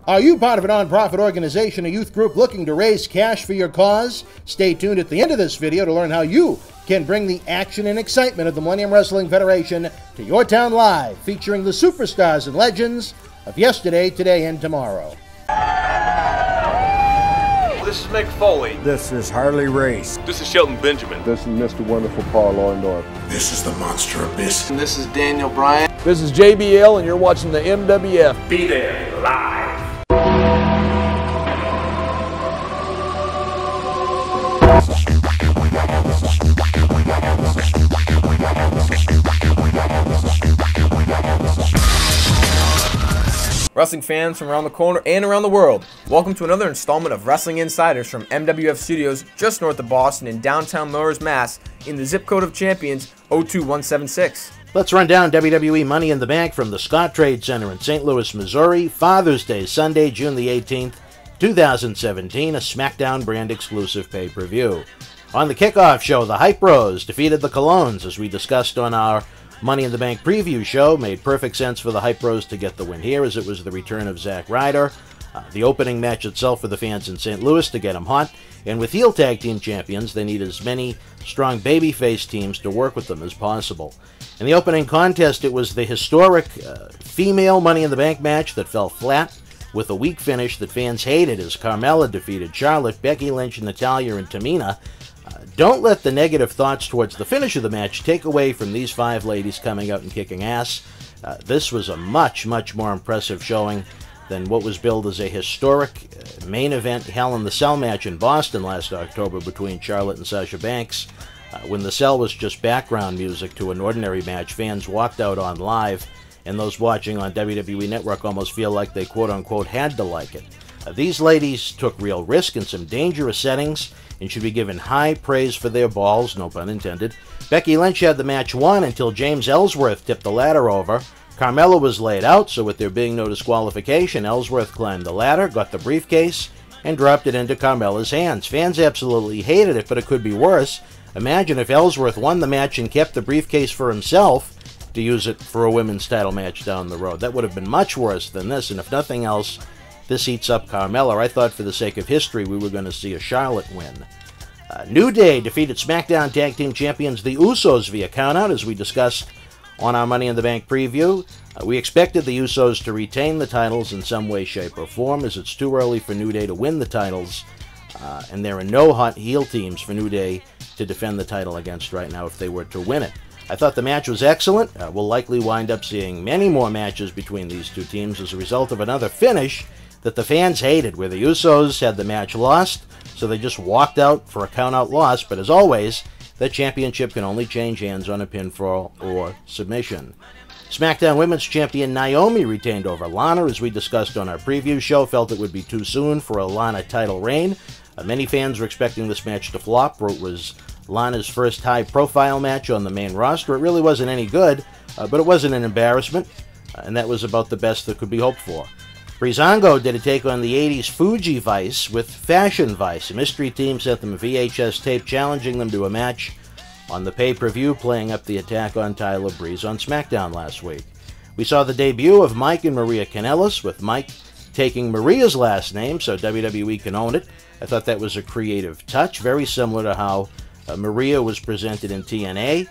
Are you part of a nonprofit organization or youth group looking to raise cash for your cause? Stay tuned at the end of this video to learn how you can bring the action and excitement of the Millennium Wrestling Federation to your town live, featuring the superstars and legends of yesterday, today, and tomorrow. This is Mick Foley. This is Harley Race. This is Shelton Benjamin. This is Mr. Wonderful Paul Orndorff. This is the Monster Abyss. And this is Daniel Bryan. This is JBL, and you're watching the MWF. Be there live. Wrestling fans from around the corner and around the world, welcome to another installment of Wrestling Insiders from MWF Studios just north of Boston in downtown Melrose, Mass. in the zip code of champions 02176. Let's run down WWE Money in the Bank from the Scott Trade Center in St. Louis, Missouri. Father's Day, Sunday, June the 18th, 2017, a SmackDown brand exclusive pay-per-view. On the kickoff show, the Hype Bros defeated the Colognes, as we discussed on our Money in the Bank preview show. Made perfect sense for the Hype Bros to get the win here, as it was the return of Zack Ryder. The opening match itself for the fans in St. Louis to get them hot. And with heel tag team champions, they need as many strong babyface teams to work with them as possible. In the opening contest, it was the historic female Money in the Bank match that fell flat, with a weak finish that fans hated as Carmella defeated Charlotte, Becky Lynch, Natalya, and Tamina. Don't let the negative thoughts towards the finish of the match take away from these five ladies coming out and kicking ass. This was a much, much more impressive showing than what was billed as a historic main event Hell in the Cell match in Boston last October between Charlotte and Sasha Banks. When the Cell was just background music to an ordinary match, fans walked out on live, and those watching on WWE Network almost feel like they quote-unquote had to like it. These ladies took real risk in some dangerous settings and should be given high praise for their balls, no pun intended. Becky Lynch had the match won until James Ellsworth tipped the ladder over. Carmella was laid out, so with there being no disqualification, Ellsworth climbed the ladder, got the briefcase, and dropped it into Carmella's hands. Fans absolutely hated it, but it could be worse. Imagine if Ellsworth won the match and kept the briefcase for himself to use it for a women's title match down the road. That would have been much worse than this, and if nothing else, this heats up Carmella. I thought for the sake of history we were going to see a Charlotte win. New Day defeated SmackDown Tag Team Champions the Usos via countout, as we discussed on our Money in the Bank preview. We expected the Usos to retain the titles in some way, shape, or form, as it's too early for New Day to win the titles, and there are no hot heel teams for New Day to defend the title against right now if they were to win it. I thought the match was excellent. We'll likely wind up seeing many more matches between these two teams as a result of another finish that the fans hated, where the Usos had the match lost, so they just walked out for a count-out loss. But as always, the championship can only change hands on a pinfall or submission. SmackDown Women's Champion Naomi retained over Lana, as we discussed on our preview show. Felt it would be too soon for a Lana title reign. Many fans were expecting this match to flop, where it was Lana's first high-profile match on the main roster. It really wasn't any good, but it wasn't an embarrassment, and that was about the best that could be hoped for. Breezango did a take on the 80s Fuji Vice with Fashion Vice. A mystery team sent them a VHS tape challenging them to a match on the pay-per-view, playing up the attack on Tyler Breeze on SmackDown last week. We saw the debut of Mike and Maria Kanellis, with Mike taking Maria's last name so WWE can own it. I thought that was a creative touch, very similar to how Maria was presented in TNA.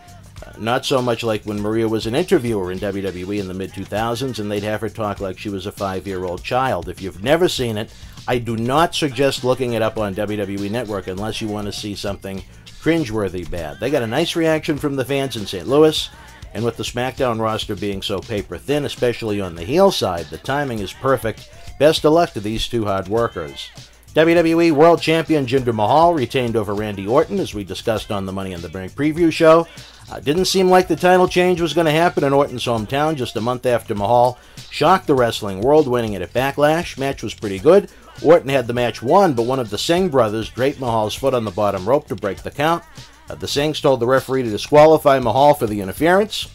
Not so much like when Maria was an interviewer in WWE in the mid-2000s, and they'd have her talk like she was a 5-year-old child. If you've never seen it, I do not suggest looking it up on WWE Network unless you want to see something cringeworthy bad. They got a nice reaction from the fans in St. Louis, and with the SmackDown roster being so paper-thin, especially on the heel side, the timing is perfect. Best of luck to these two hard workers. WWE World Champion Jinder Mahal retained over Randy Orton, as we discussed on the Money in the Bank preview show. Didn't seem like the title change was going to happen in Orton's hometown just a month after Mahal shocked the wrestling world, winning it at Backlash. Match was pretty good. Orton had the match won, but one of the Singh brothers draped Mahal's foot on the bottom rope to break the count. The Singhs told the referee to disqualify Mahal for the interference.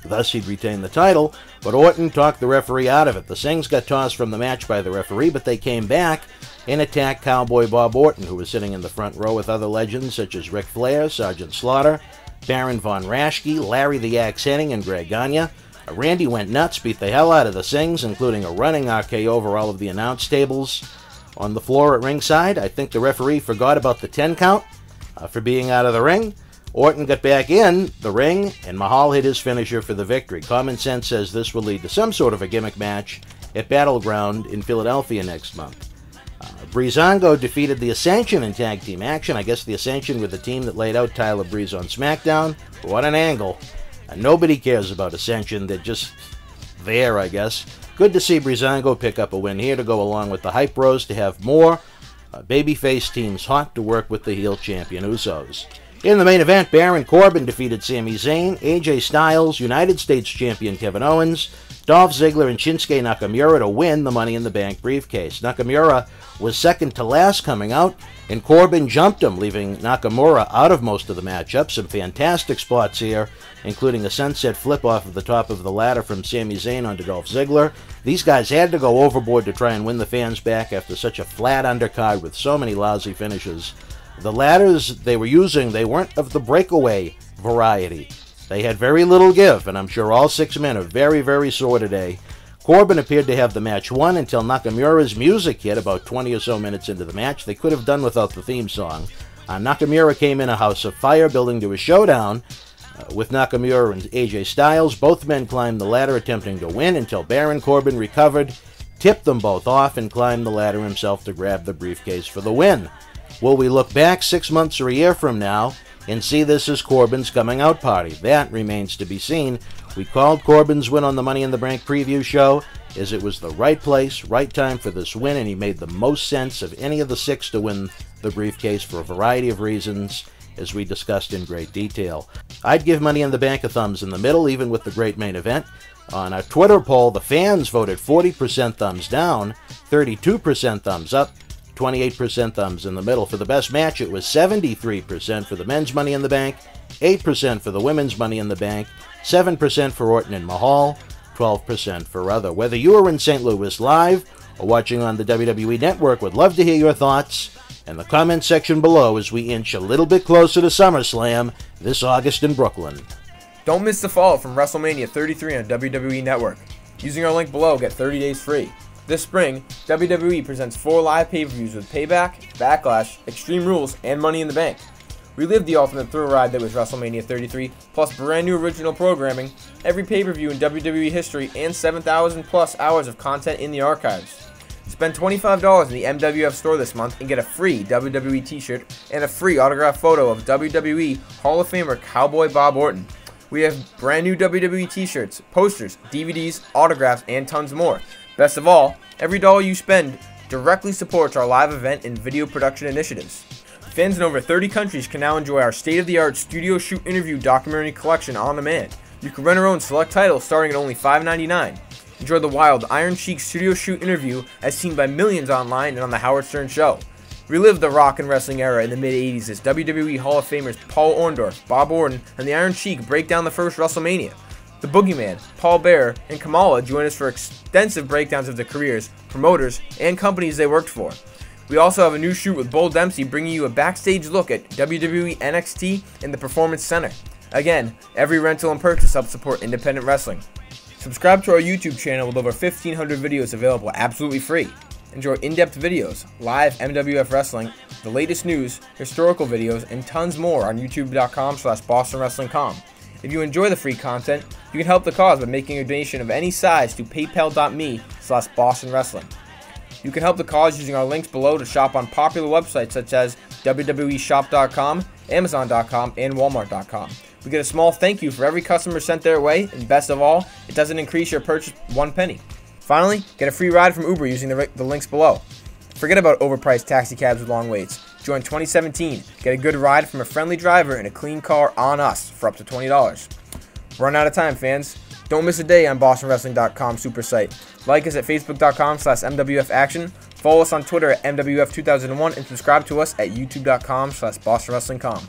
Thus, he'd retain the title, but Orton talked the referee out of it. The Singhs got tossed from the match by the referee, but they came back and attacked Cowboy Bob Orton, who was sitting in the front row with other legends such as Ric Flair, Sergeant Slaughter, Baron Von Raschke, Larry the Axe Hennig, and Greg Gagne. Randy went nuts, beat the hell out of the Sings, including a running RKO over all of the announce tables on the floor at ringside. I think the referee forgot about the 10 count for being out of the ring. Orton got back in the ring, and Mahal hit his finisher for the victory. Common sense says this will lead to some sort of a gimmick match at Battleground in Philadelphia next month. Breezango defeated the Ascension in tag team action. I guess the Ascension were the team that laid out Tyler Breeze on SmackDown. What an angle. Nobody cares about Ascension. They're just there, I guess. Good to see Breezango pick up a win here to go along with the Hype Bros to have more babyface teams hot to work with the heel champion Usos. In the main event, Baron Corbin defeated Sami Zayn, AJ Styles, United States champion Kevin Owens, Dolph Ziggler, and Shinsuke Nakamura to win the Money in the Bank briefcase. Nakamura was second to last coming out, and Corbin jumped him, leaving Nakamura out of most of the matchup. Some fantastic spots here, including a sunset flip off of the top of the ladder from Sami Zayn onto Dolph Ziggler. These guys had to go overboard to try and win the fans back after such a flat undercard with so many lousy finishes. The ladders they were using, they weren't of the breakaway variety. They had very little give, and I'm sure all 6 men are very, very sore today. Corbin appeared to have the match won until Nakamura's music hit about 20 or so minutes into the match. They could have done without the theme song. Nakamura came in a house of fire, building to a showdown with Nakamura and AJ Styles. Both men climbed the ladder attempting to win until Baron Corbin recovered, tipped them both off, and climbed the ladder himself to grab the briefcase for the win. Will we look back 6 months or a year from now and see this as Corbin's coming out party? That remains to be seen. We called Corbin's win on the Money in the Bank preview show as it was the right place, right time for this win, and he made the most sense of any of the 6 to win the briefcase for a variety of reasons, as we discussed in great detail. I'd give Money in the Bank a thumbs in the middle, even with the great main event. On a Twitter poll, the fans voted 40% thumbs down, 32% thumbs up, 28% thumbs in the middle. For the best match, it was 73% for the men's Money in the Bank, 8% for the women's Money in the Bank, 7% for Orton and Mahal, 12% for other. Whether you are in St. Louis live or watching on the WWE Network, would love to hear your thoughts in the comments section below as we inch a little bit closer to SummerSlam this August in Brooklyn. Don't miss the fallout from WrestleMania 33 on WWE Network. Using our link below, get 30 days free. This spring, WWE presents 4 live pay-per-views with Payback, Backlash, Extreme Rules, and Money in the Bank. Relive the ultimate thrill ride that was WrestleMania 33, plus brand new original programming, every pay-per-view in WWE history, and 7,000 plus hours of content in the archives. Spend $25 in the MWF store this month and get a free WWE t-shirt and a free autographed photo of WWE Hall of Famer Cowboy Bob Orton. We have brand new WWE t-shirts, posters, DVDs, autographs, and tons more. Best of all, every dollar you spend directly supports our live event and video production initiatives. Fans in over 30 countries can now enjoy our state-of-the-art studio shoot interview documentary collection on demand. You can rent our own select titles starting at only $5.99. Enjoy the wild Iron Sheik studio shoot interview as seen by millions online and on The Howard Stern Show. Relive the rock and wrestling era in the mid-'80s as WWE Hall of Famers Paul Orndorff, Bob Orton, and the Iron Sheik break down the first WrestleMania. The Boogeyman, Paul Bearer, and Kamala join us for extensive breakdowns of their careers, promoters, and companies they worked for. We also have a new shoot with Bull Dempsey bringing you a backstage look at WWE NXT and the Performance Center. Again, every rental and purchase helps support independent wrestling. Subscribe to our YouTube channel with over 1,500 videos available absolutely free. Enjoy in-depth videos, live MWF wrestling, the latest news, historical videos, and tons more on youtube.com/BostonWrestlingCom. If you enjoy the free content, you can help the cause by making a donation of any size to paypal.me/BostonWrestling. You can help the cause using our links below to shop on popular websites such as WWEshop.com, Amazon.com, and Walmart.com. We get a small thank you for every customer sent their way, and best of all, it doesn't increase your purchase 1 penny. Finally, get a free ride from Uber using the links below. Forget about overpriced taxi cabs with long waits. Join 2017. Get a good ride from a friendly driver and a clean car on us for up to $20. Run out of time, fans. Don't miss a day on BostonWrestling.com super site. Like us at Facebook.com/MWFAction. Follow us on Twitter at MWF2001 and subscribe to us at YouTube.com/BostonWrestlingCom.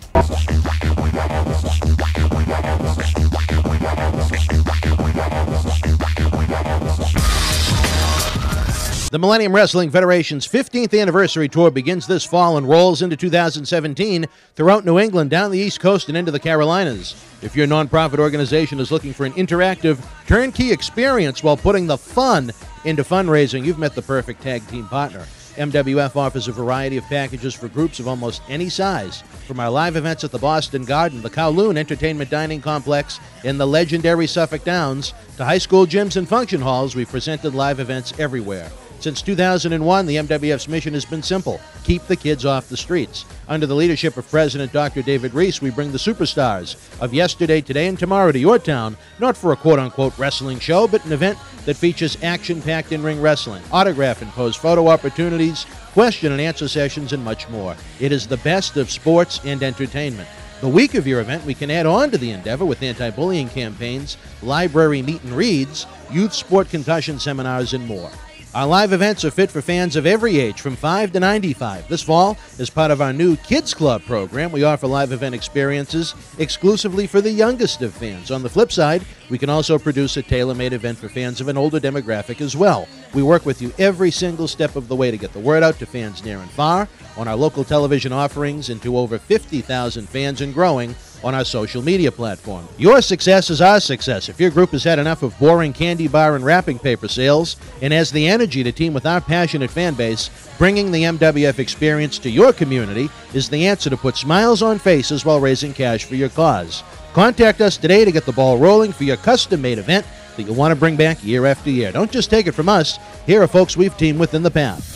The Millennium Wrestling Federation's 15th anniversary tour begins this fall and rolls into 2017 throughout New England, down the East Coast, and into the Carolinas. If your nonprofit organization is looking for an interactive, turnkey experience while putting the fun into fundraising, you've met the perfect tag team partner. MWF offers a variety of packages for groups of almost any size. From our live events at the Boston Garden, the Kowloon Entertainment Dining Complex, and the legendary Suffolk Downs, to high school gyms and function halls, we've presented live events everywhere. Since 2001, the MWF's mission has been simple: keep the kids off the streets. Under the leadership of President Dr. David Reese, we bring the superstars of yesterday, today, and tomorrow to your town, not for a quote-unquote wrestling show, but an event that features action-packed in-ring wrestling, autograph and pose photo opportunities, question and answer sessions, and much more. It is the best of sports and entertainment. The week of your event, we can add on to the endeavor with anti-bullying campaigns, library meet and reads, youth sport concussion seminars, and more. Our live events are fit for fans of every age, from 5 to 95. This fall, as part of our new Kids Club program, we offer live event experiences exclusively for the youngest of fans. On the flip side, we can also produce a tailor-made event for fans of an older demographic as well. We work with you every single step of the way to get the word out to fans near and far, on our local television offerings, and to over 50,000 fans and growing on our social media platform. Your success is our success. If your group has had enough of boring candy bar and wrapping paper sales and has the energy to team with our passionate fan base, bringing the MWF experience to your community is the answer to put smiles on faces while raising cash for your cause. Contact us today to get the ball rolling for your custom-made event that you'll want to bring back year after year. Don't just take it from us. Here are folks we've teamed with in the past.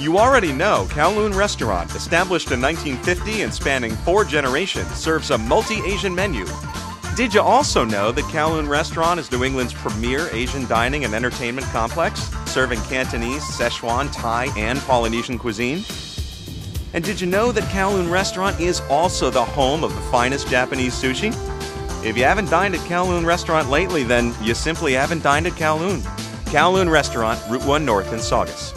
You already know Kowloon Restaurant, established in 1950 and spanning 4 generations, serves a multi-Asian menu. Did you also know that Kowloon Restaurant is New England's premier Asian dining and entertainment complex, serving Cantonese, Szechuan, Thai, and Polynesian cuisine? And did you know that Kowloon Restaurant is also the home of the finest Japanese sushi? If you haven't dined at Kowloon Restaurant lately, then you simply haven't dined at Kowloon. Kowloon Restaurant, Route 1 North in Saugus.